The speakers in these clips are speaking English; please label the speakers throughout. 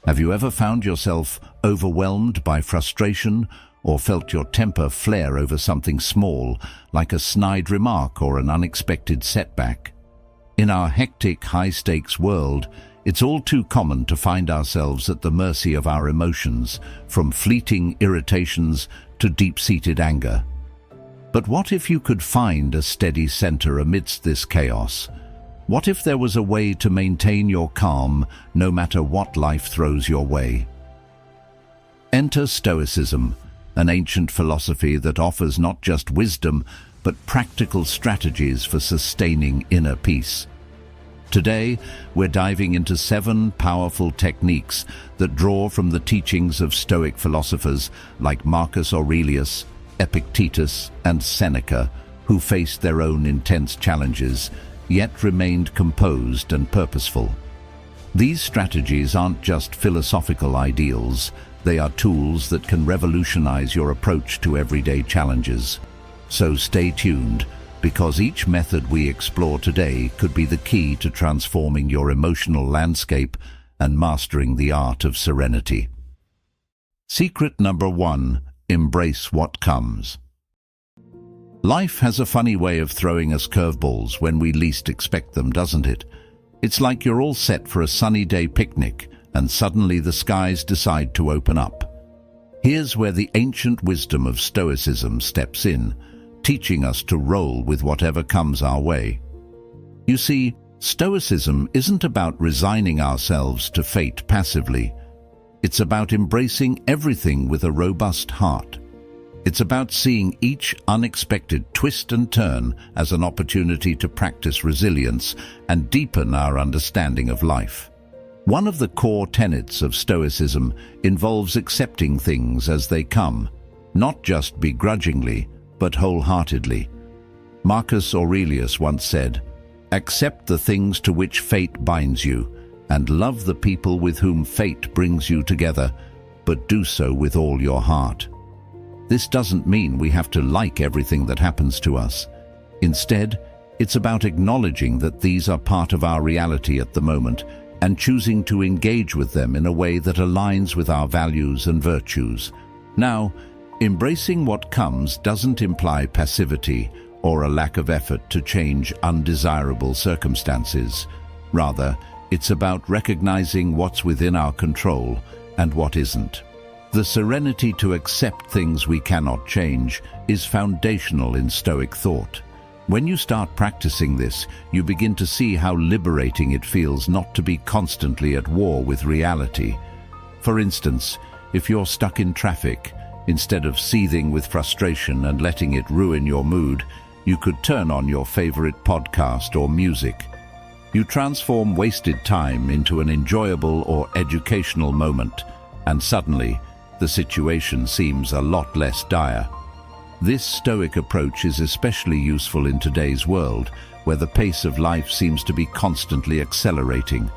Speaker 1: Have you ever found yourself overwhelmed by frustration or felt your temper flare over something small, like a snide remark or an unexpected setback? In our hectic, high-stakes world, it's all too common to find ourselves at the mercy of our emotions, from fleeting irritations to deep-seated anger. But what if you could find a steady center amidst this chaos? What if there was a way to maintain your calm no matter what life throws your way? Enter Stoicism, an ancient philosophy that offers not just wisdom, but practical strategies for sustaining inner peace. Today, we're diving into 7 powerful techniques that draw from the teachings of Stoic philosophers like Marcus Aurelius, Epictetus, and Seneca, who faced their own intense challenges, yet remained composed and purposeful. These strategies aren't just philosophical ideals, they are tools that can revolutionize your approach to everyday challenges. So stay tuned, because each method we explore today could be the key to transforming your emotional landscape and mastering the art of serenity. Secret number 1: embrace what comes. Life has a funny way of throwing us curveballs when we least expect them, doesn't it? It's like you're all set for a sunny day picnic, and suddenly the skies decide to open up. Here's where the ancient wisdom of Stoicism steps in, teaching us to roll with whatever comes our way. You see, Stoicism isn't about resigning ourselves to fate passively. It's about embracing everything with a robust heart. It's about seeing each unexpected twist and turn as an opportunity to practice resilience and deepen our understanding of life. One of the core tenets of Stoicism involves accepting things as they come, not just begrudgingly, but wholeheartedly. Marcus Aurelius once said, "Accept the things to which fate binds you, and love the people with whom fate brings you together, but do so with all your heart." This doesn't mean we have to like everything that happens to us. Instead, it's about acknowledging that these are part of our reality at the moment and choosing to engage with them in a way that aligns with our values and virtues. Now, embracing what comes doesn't imply passivity or a lack of effort to change undesirable circumstances. Rather, it's about recognizing what's within our control and what isn't. The serenity to accept things we cannot change is foundational in Stoic thought. When you start practicing this, you begin to see how liberating it feels not to be constantly at war with reality. For instance, if you're stuck in traffic, instead of seething with frustration and letting it ruin your mood, you could turn on your favorite podcast or music. You transform wasted time into an enjoyable or educational moment, and suddenly, the situation seems a lot less dire. This Stoic approach is especially useful in today's world, where the pace of life seems to be constantly accelerating,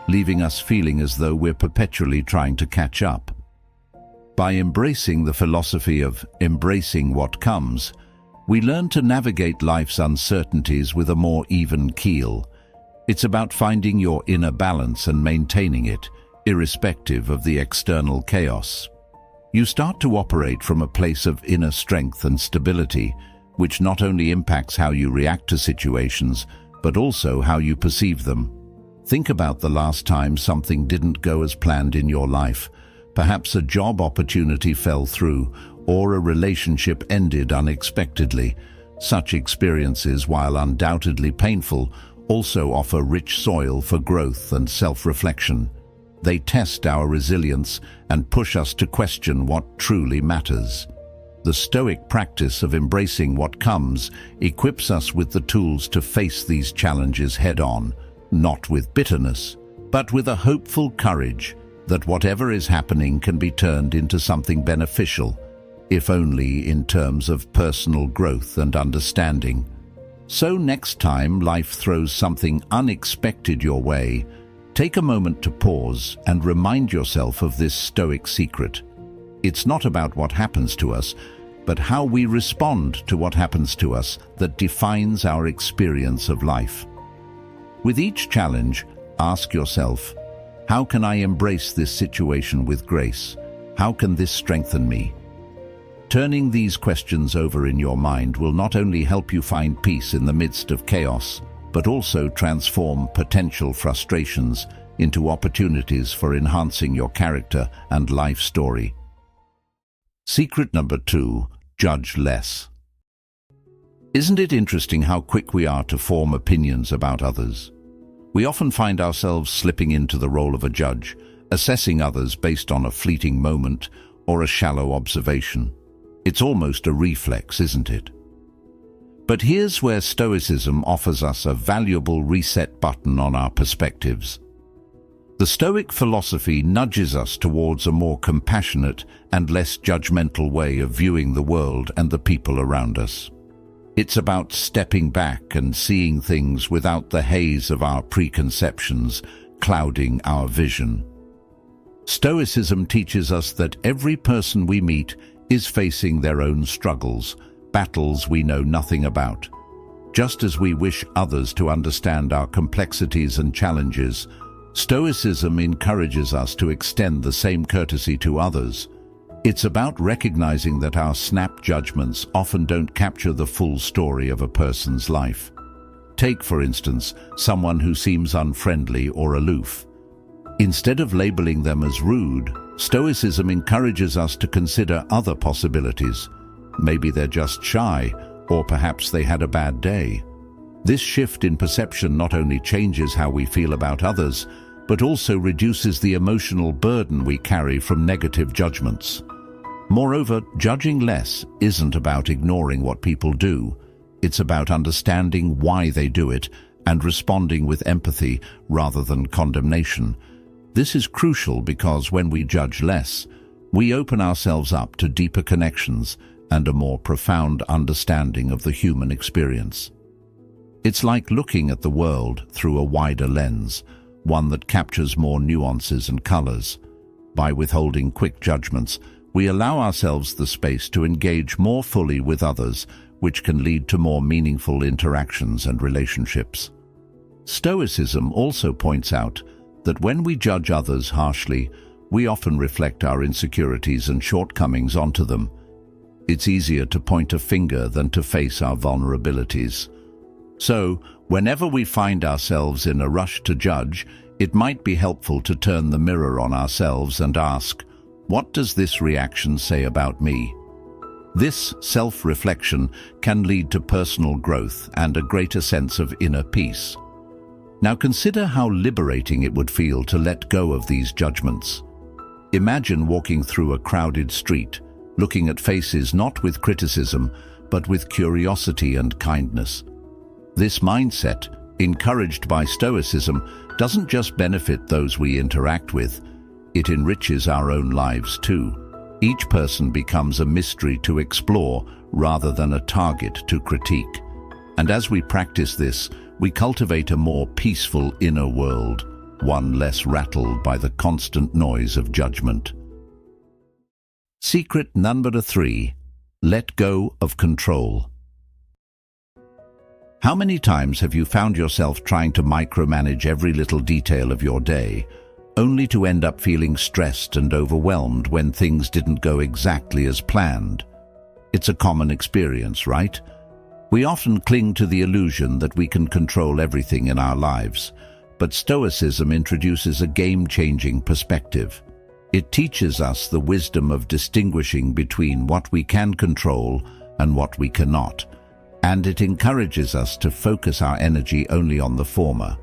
Speaker 1: leaving us feeling as though we're perpetually trying to catch up. By embracing the philosophy of embracing what comes, we learn to navigate life's uncertainties with a more even keel. It's about finding your inner balance and maintaining it, irrespective of the external chaos. You start to operate from a place of inner strength and stability, which not only impacts how you react to situations, but also how you perceive them. Think about the last time something didn't go as planned in your life. Perhaps a job opportunity fell through, or a relationship ended unexpectedly. Such experiences, while undoubtedly painful, also offer rich soil for growth and self-reflection. They test our resilience and push us to question what truly matters. The Stoic practice of embracing what comes equips us with the tools to face these challenges head-on, not with bitterness, but with a hopeful courage that whatever is happening can be turned into something beneficial, if only in terms of personal growth and understanding. So next time life throws something unexpected your way, take a moment to pause and remind yourself of this Stoic secret. It's not about what happens to us, but how we respond to what happens to us that defines our experience of life. With each challenge, ask yourself, How can I embrace this situation with grace? How can this strengthen me? Turning these questions over in your mind will not only help you find peace in the midst of chaos, but also transform potential frustrations into opportunities for enhancing your character and life story. Secret number 2, judge less. Isn't it interesting how quick we are to form opinions about others? We often find ourselves slipping into the role of a judge, assessing others based on a fleeting moment or a shallow observation. It's almost a reflex, isn't it? But here's where Stoicism offers us a valuable reset button on our perspectives. The Stoic philosophy nudges us towards a more compassionate and less judgmental way of viewing the world and the people around us. It's about stepping back and seeing things without the haze of our preconceptions clouding our vision. Stoicism teaches us that every person we meet is facing their own struggles, battles we know nothing about. Just as we wish others to understand our complexities and challenges, Stoicism encourages us to extend the same courtesy to others. It's about recognizing that our snap judgments often don't capture the full story of a person's life. Take, for instance, someone who seems unfriendly or aloof. Instead of labeling them as rude, Stoicism encourages us to consider other possibilities. Maybe they're just shy, or perhaps they had a bad day. This shift in perception not only changes how we feel about others, but also reduces the emotional burden we carry from negative judgments. Moreover, judging less isn't about ignoring what people do. It's about understanding why they do it and responding with empathy rather than condemnation. This is crucial because when we judge less, we open ourselves up to deeper connections and a more profound understanding of the human experience. It's like looking at the world through a wider lens, one that captures more nuances and colors. By withholding quick judgments, we allow ourselves the space to engage more fully with others, which can lead to more meaningful interactions and relationships. Stoicism also points out that when we judge others harshly, we often reflect our insecurities and shortcomings onto them. It's easier to point a finger than to face our vulnerabilities. So, whenever we find ourselves in a rush to judge, it might be helpful to turn the mirror on ourselves and ask, what does this reaction say about me? This self-reflection can lead to personal growth and a greater sense of inner peace. Now consider how liberating it would feel to let go of these judgments. Imagine walking through a crowded street, looking at faces not with criticism, but with curiosity and kindness. This mindset, encouraged by Stoicism, doesn't just benefit those we interact with, it enriches our own lives too. Each person becomes a mystery to explore rather than a target to critique. And as we practice this, we cultivate a more peaceful inner world, one less rattled by the constant noise of judgment. Secret number 3, let go of control. How many times have you found yourself trying to micromanage every little detail of your day, only to end up feeling stressed and overwhelmed when things didn't go exactly as planned? It's a common experience, right? We often cling to the illusion that we can control everything in our lives, but Stoicism introduces a game-changing perspective. It teaches us the wisdom of distinguishing between what we can control and what we cannot, and it encourages us to focus our energy only on the former.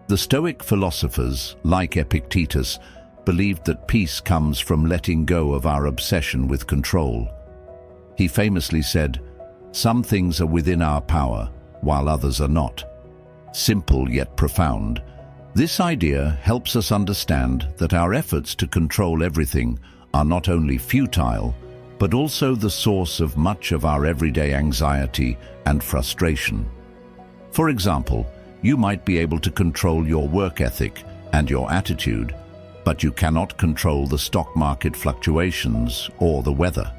Speaker 1: The Stoic philosophers, like Epictetus, believed that peace comes from letting go of our obsession with control. He famously said, "Some things are within our power, while others are not." Simple yet profound. This idea helps us understand that our efforts to control everything are not only futile, but also the source of much of our everyday anxiety and frustration. For example, you might be able to control your work ethic and your attitude, but you cannot control the stock market fluctuations or the weather.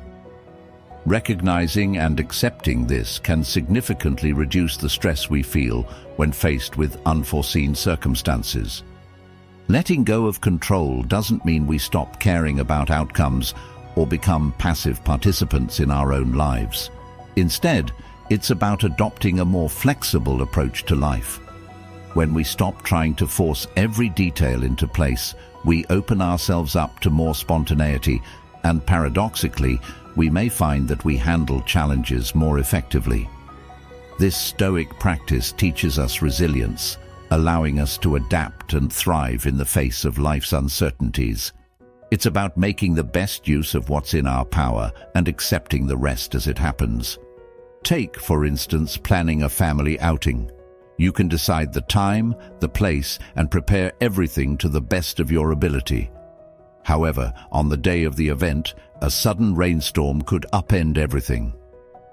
Speaker 1: Recognizing and accepting this can significantly reduce the stress we feel when faced with unforeseen circumstances. Letting go of control doesn't mean we stop caring about outcomes or become passive participants in our own lives. Instead, it's about adopting a more flexible approach to life. When we stop trying to force every detail into place, we open ourselves up to more spontaneity, and paradoxically, we may find that we handle challenges more effectively. This Stoic practice teaches us resilience, allowing us to adapt and thrive in the face of life's uncertainties. It's about making the best use of what's in our power and accepting the rest as it happens. Take, for instance, planning a family outing. You can decide the time, the place, and prepare everything to the best of your ability. However, on the day of the event, a sudden rainstorm could upend everything.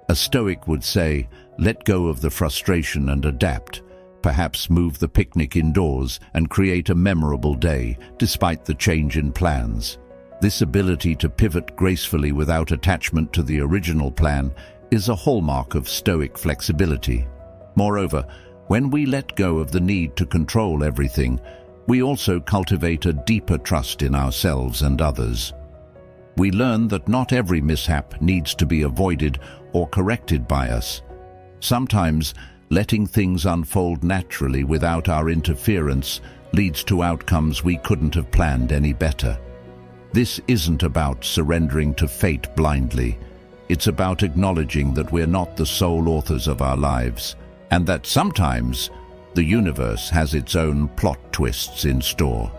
Speaker 1: A Stoic would say, let go of the frustration and adapt. Perhaps move the picnic indoors and create a memorable day, despite the change in plans. This ability to pivot gracefully without attachment to the original plan is a hallmark of Stoic flexibility. Moreover, when we let go of the need to control everything, we also cultivate a deeper trust in ourselves and others. We learn that not every mishap needs to be avoided or corrected by us. Sometimes, letting things unfold naturally without our interference leads to outcomes we couldn't have planned any better. This isn't about surrendering to fate blindly. It's about acknowledging that we're not the sole authors of our lives, and that sometimes the universe has its own plot twists in store.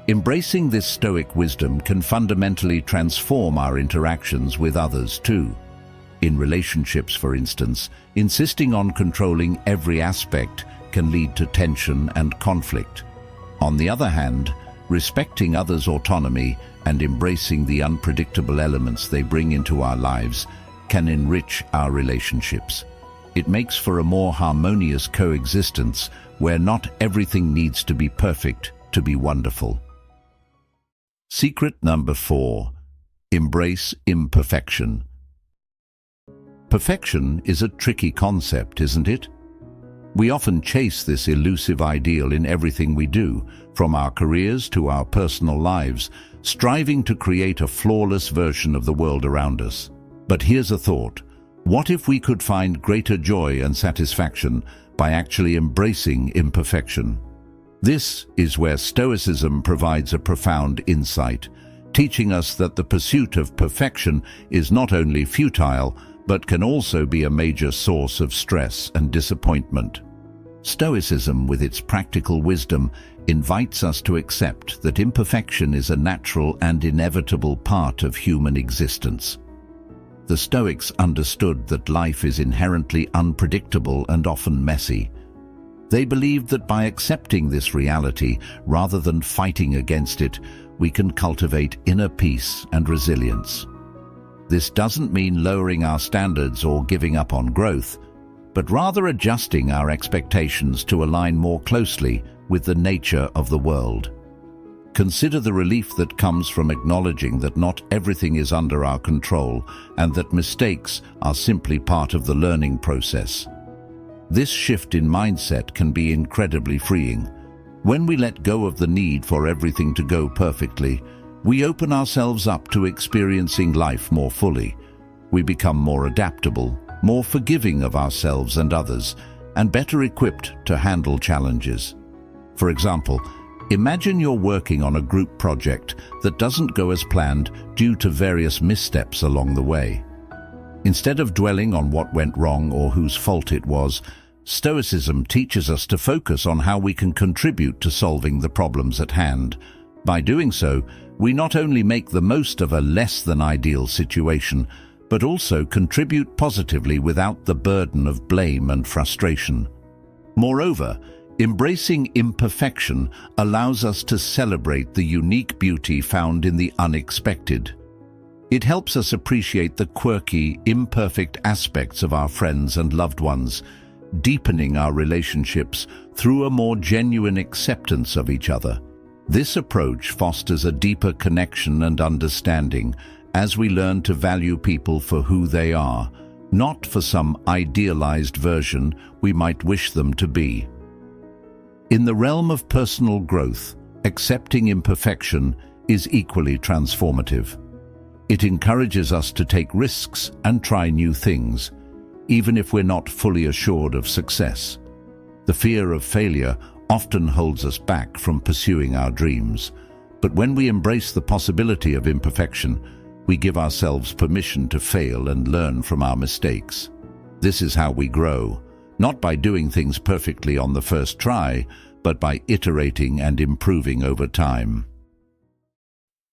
Speaker 1: Embracing this Stoic wisdom can fundamentally transform our interactions with others too. In relationships, for instance, insisting on controlling every aspect can lead to tension and conflict. On the other hand, respecting others' autonomy and embracing the unpredictable elements they bring into our lives can enrich our relationships. It makes for a more harmonious coexistence where not everything needs to be perfect to be wonderful. Secret number 4. Embrace imperfection. Perfection is a tricky concept, isn't it? We often chase this elusive ideal in everything we do, from our careers to our personal lives, striving to create a flawless version of the world around us. But here's a thought. What if we could find greater joy and satisfaction by actually embracing imperfection? This is where Stoicism provides a profound insight, teaching us that the pursuit of perfection is not only futile, but can also be a major source of stress and disappointment. Stoicism, with its practical wisdom, invites us to accept that imperfection is a natural and inevitable part of human existence. The Stoics understood that life is inherently unpredictable and often messy. They believed that by accepting this reality, rather than fighting against it, we can cultivate inner peace and resilience. This doesn't mean lowering our standards or giving up on growth, but rather adjusting our expectations to align more closely with the nature of the world. Consider the relief that comes from acknowledging that not everything is under our control and that mistakes are simply part of the learning process. This shift in mindset can be incredibly freeing. When we let go of the need for everything to go perfectly, we open ourselves up to experiencing life more fully. We become more adaptable, more forgiving of ourselves and others, and better equipped to handle challenges. For example, imagine you're working on a group project that doesn't go as planned due to various missteps along the way. Instead of dwelling on what went wrong or whose fault it was, Stoicism teaches us to focus on how we can contribute to solving the problems at hand. By doing so, we not only make the most of a less-than-ideal situation, but also contribute positively without the burden of blame and frustration. Moreover, embracing imperfection allows us to celebrate the unique beauty found in the unexpected. It helps us appreciate the quirky, imperfect aspects of our friends and loved ones, deepening our relationships through a more genuine acceptance of each other. This approach fosters a deeper connection and understanding as we learn to value people for who they are, not for some idealized version we might wish them to be. In the realm of personal growth, Accepting imperfection is equally transformative. It encourages us to take risks and try new things, even if we're not fully assured of success. The fear of failure often holds us back from pursuing our dreams, but when we embrace the possibility of imperfection, we give ourselves permission to fail and learn from our mistakes. This is how we grow, not by doing things perfectly on the first try, but by iterating and improving over time.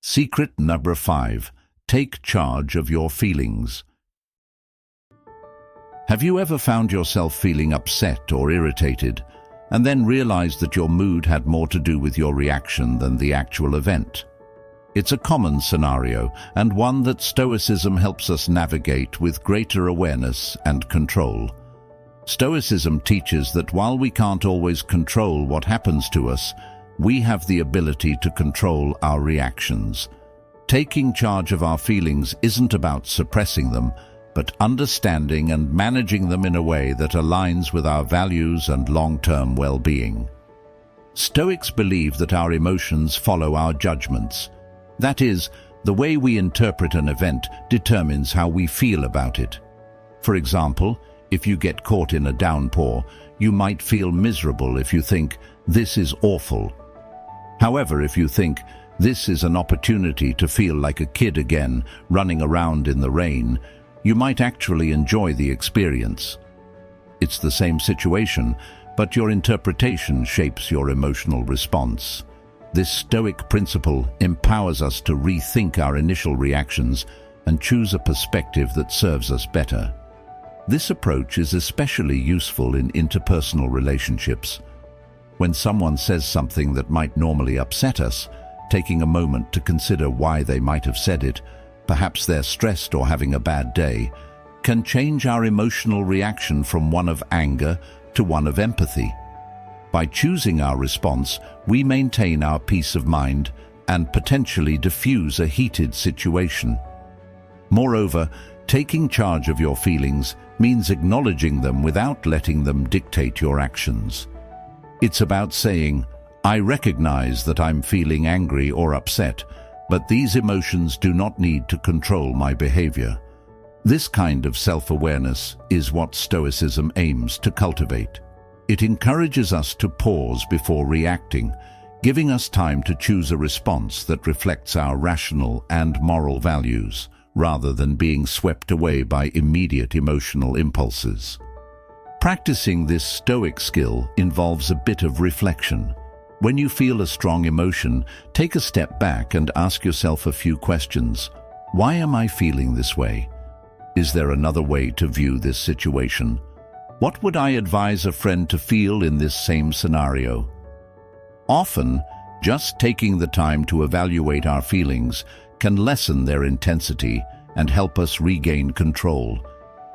Speaker 1: Secret number 5. Take charge of your feelings. Have you ever found yourself feeling upset or irritated, and then realized that your mood had more to do with your reaction than the actual event? It's a common scenario, and one that Stoicism helps us navigate with greater awareness and control. Stoicism teaches that while we can't always control what happens to us, we have the ability to control our reactions. Taking charge of our feelings isn't about suppressing them, but understanding and managing them in a way that aligns with our values and long-term well-being. Stoics believe that our emotions follow our judgments. That is, the way we interpret an event determines how we feel about it. For example, if you get caught in a downpour, you might feel miserable if you think, "This is awful." However, if you think, "This is an opportunity to feel like a kid again, running around in the rain," you might actually enjoy the experience. It's the same situation, but your interpretation shapes your emotional response. This Stoic principle empowers us to rethink our initial reactions and choose a perspective that serves us better. This approach is especially useful in interpersonal relationships. When someone says something that might normally upset us, taking a moment to consider why they might have said it, perhaps they're stressed or having a bad day, can change our emotional reaction from one of anger to one of empathy. By choosing our response, we maintain our peace of mind and potentially diffuse a heated situation. Moreover, taking charge of your feelings means acknowledging them without letting them dictate your actions. It's about saying, "I recognize that I'm feeling angry or upset, but these emotions do not need to control my behavior." This kind of self-awareness is what Stoicism aims to cultivate. It encourages us to pause before reacting, giving us time to choose a response that reflects our rational and moral values, rather than being swept away by immediate emotional impulses. Practicing this Stoic skill involves a bit of reflection. When you feel a strong emotion, take a step back and ask yourself a few questions. Why am I feeling this way? Is there another way to view this situation? What would I advise a friend to feel in this same scenario? Often, just taking the time to evaluate our feelings can lessen their intensity and help us regain control.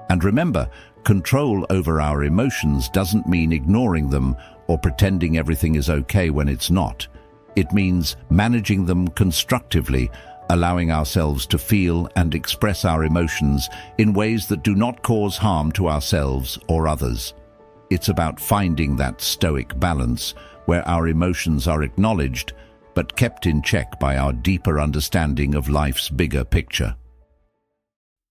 Speaker 1: And remember, control over our emotions doesn't mean ignoring them or pretending everything is okay when it's not. It means managing them constructively, allowing ourselves to feel and express our emotions in ways that do not cause harm to ourselves or others. It's about finding that Stoic balance where our emotions are acknowledged but kept in check by our deeper understanding of life's bigger picture.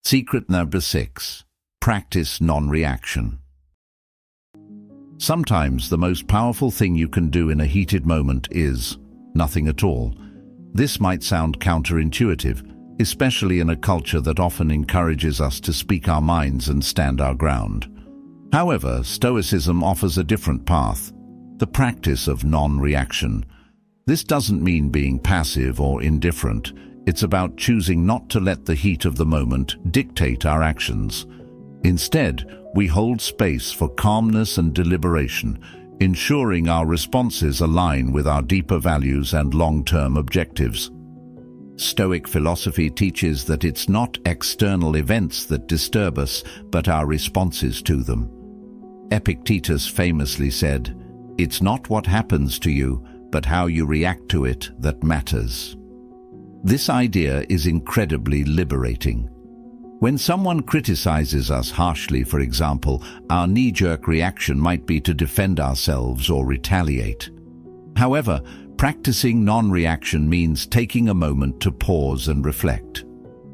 Speaker 1: Secret number 6. Practice non-reaction. Sometimes the most powerful thing you can do in a heated moment is nothing at all. This might sound counterintuitive, especially in a culture that often encourages us to speak our minds and stand our ground. However, Stoicism offers a different path, the practice of non-reaction. This doesn't mean being passive or indifferent. It's about choosing not to let the heat of the moment dictate our actions. Instead, we hold space for calmness and deliberation, ensuring our responses align with our deeper values and long-term objectives. Stoic philosophy teaches that it's not external events that disturb us, but our responses to them. Epictetus famously said, "It's not what happens to you, but how you react to it that matters." This idea is incredibly liberating. When someone criticizes us harshly, for example, our knee-jerk reaction might be to defend ourselves or retaliate. However, Practicing non-reaction means taking a moment to pause and reflect.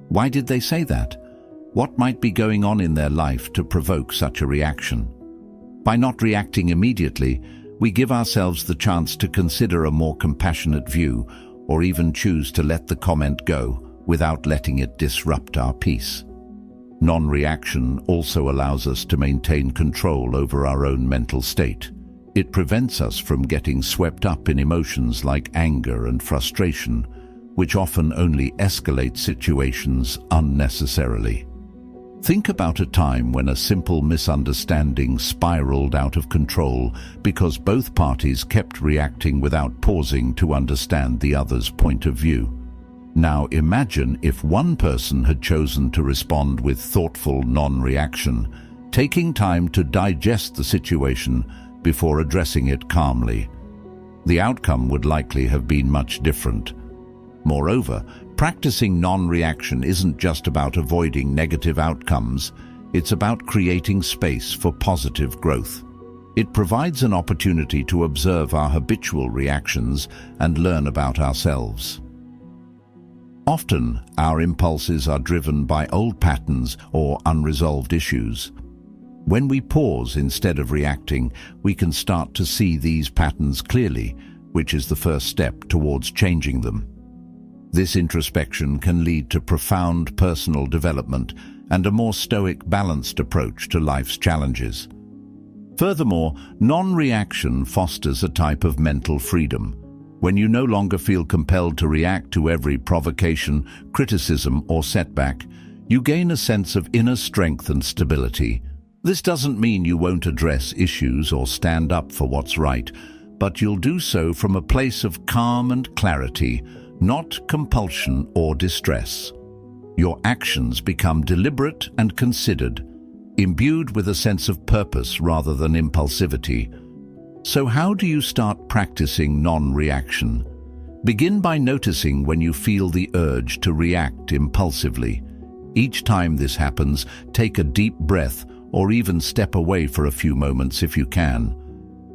Speaker 1: Why did they say that? What might be going on in their life to provoke such a reaction? By not reacting immediately, we give ourselves the chance to consider a more compassionate view, or even choose to let the comment go without letting it disrupt our peace. Non-reaction also allows us to maintain control over our own mental state. It prevents us from getting swept up in emotions like anger and frustration, which often only escalate situations unnecessarily. Think about a time when a simple misunderstanding spiraled out of control because both parties kept reacting without pausing to understand the other's point of view. Now imagine if one person had chosen to respond with thoughtful non-reaction, taking time to digest the situation before addressing it calmly. The outcome would likely have been much different. Moreover, practicing non-reaction isn't just about avoiding negative outcomes, it's about creating space for positive growth. It provides an opportunity to observe our habitual reactions and learn about ourselves. Often, our impulses are driven by old patterns or unresolved issues. When we pause instead of reacting, we can start to see these patterns clearly, which is the first step towards changing them. This introspection can lead to profound personal development and a more stoic, balanced approach to life's challenges. Furthermore, non-reaction fosters a type of mental freedom. When you no longer feel compelled to react to every provocation, criticism, or setback, you gain a sense of inner strength and stability. This doesn't mean you won't address issues or stand up for what's right, but you'll do so from a place of calm and clarity, not compulsion or distress. Your actions become deliberate and considered, imbued with a sense of purpose rather than impulsivity. So how do you start practicing non-reaction? Begin by noticing when you feel the urge to react impulsively. Each time this happens, take a deep breath or even step away for a few moments if you can.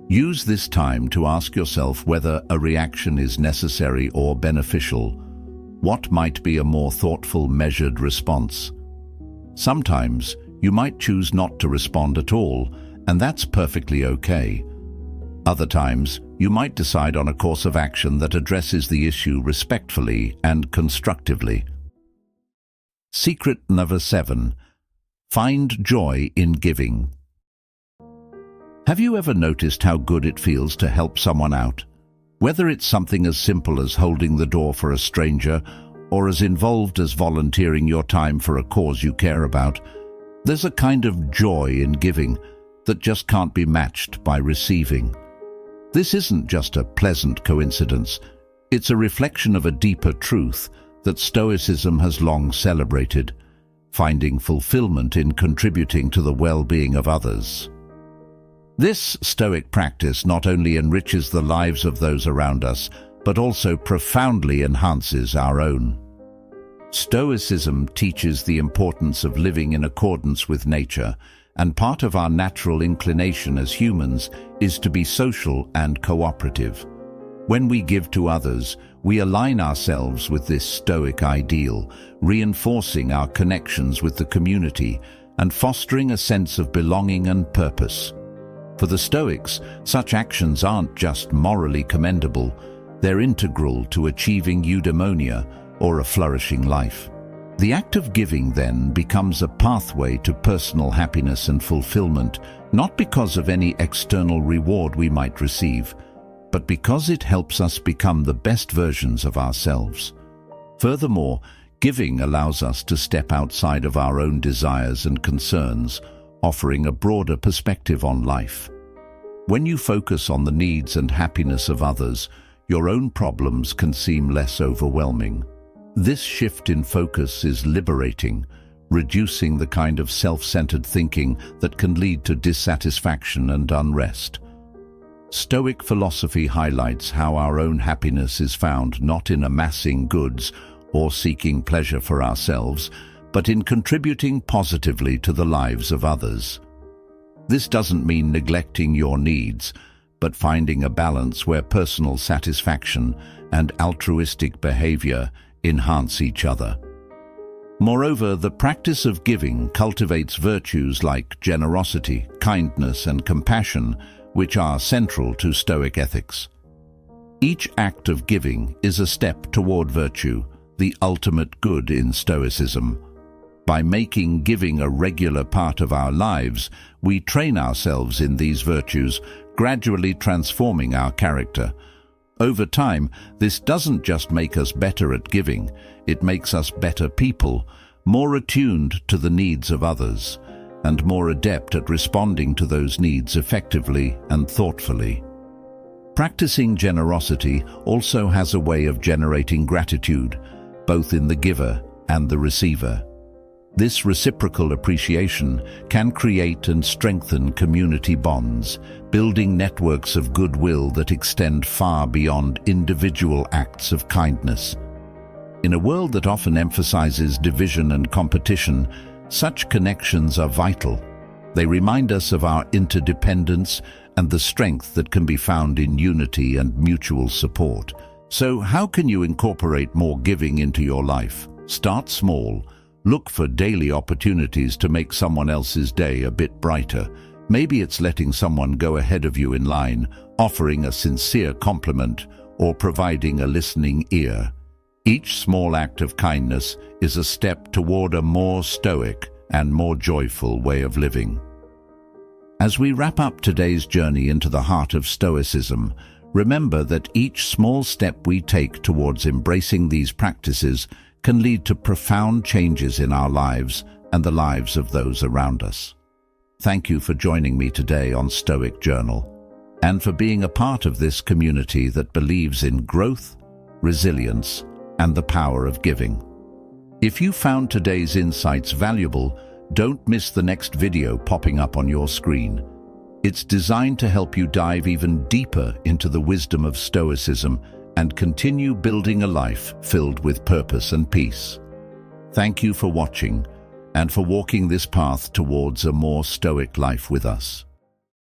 Speaker 1: Use this time to ask yourself whether a reaction is necessary or beneficial. What might be a more thoughtful, measured response? Sometimes you might choose not to respond at all, and that's perfectly okay. Other times, you might decide on a course of action that addresses the issue respectfully and constructively. Secret number 7. Find joy in giving. Have you ever noticed how good it feels to help someone out? Whether it's something as simple as holding the door for a stranger or as involved as volunteering your time for a cause you care about, there's a kind of joy in giving that just can't be matched by receiving. This isn't just a pleasant coincidence, it's a reflection of a deeper truth that Stoicism has long celebrated, finding fulfillment in contributing to the well-being of others. This Stoic practice not only enriches the lives of those around us, but also profoundly enhances our own. Stoicism teaches the importance of living in accordance with nature, and part of our natural inclination as humans is to be social and cooperative. When we give to others, we align ourselves with this Stoic ideal, reinforcing our connections with the community and fostering a sense of belonging and purpose. For the Stoics, such actions aren't just morally commendable, they're integral to achieving eudaimonia, or a flourishing life. The act of giving, then, becomes a pathway to personal happiness and fulfillment, not because of any external reward we might receive, but because it helps us become the best versions of ourselves. Furthermore, giving allows us to step outside of our own desires and concerns, offering a broader perspective on life. When you focus on the needs and happiness of others, your own problems can seem less overwhelming. This shift in focus is liberating, reducing the kind of self-centered thinking that can lead to dissatisfaction and unrest. Stoic philosophy highlights how our own happiness is found not in amassing goods or seeking pleasure for ourselves, but in contributing positively to the lives of others. This doesn't mean neglecting your needs, but finding a balance where personal satisfaction and altruistic behavior enhance each other. Moreover, the practice of giving cultivates virtues like generosity, kindness, and compassion, which are central to Stoic ethics. Each act of giving is a step toward virtue, the ultimate good in Stoicism. By making giving a regular part of our lives, we train ourselves in these virtues, gradually transforming our character. Over time, this doesn't just make us better at giving, it makes us better people, more attuned to the needs of others, and more adept at responding to those needs effectively and thoughtfully. Practicing generosity also has a way of generating gratitude, both in the giver and the receiver. This reciprocal appreciation can create and strengthen community bonds, building networks of goodwill that extend far beyond individual acts of kindness. In a world that often emphasizes division and competition, such connections are vital. They remind us of our interdependence and the strength that can be found in unity and mutual support. So, how can you incorporate more giving into your life? Start small. Look for daily opportunities to make someone else's day a bit brighter. Maybe it's letting someone go ahead of you in line, offering a sincere compliment, or providing a listening ear. Each small act of kindness is a step toward a more stoic and more joyful way of living. As we wrap up today's journey into the heart of Stoicism, remember that each small step we take towards embracing these practices can lead to profound changes in our lives and the lives of those around us. Thank you for joining me today on Stoic Journal, and for being a part of this community that believes in growth, resilience, and the power of giving. If you found today's insights valuable, don't miss the next video popping up on your screen. It's designed to help you dive even deeper into the wisdom of Stoicism and continue building a life filled with purpose and peace. Thank you for watching and for walking this path towards a more stoic life with us.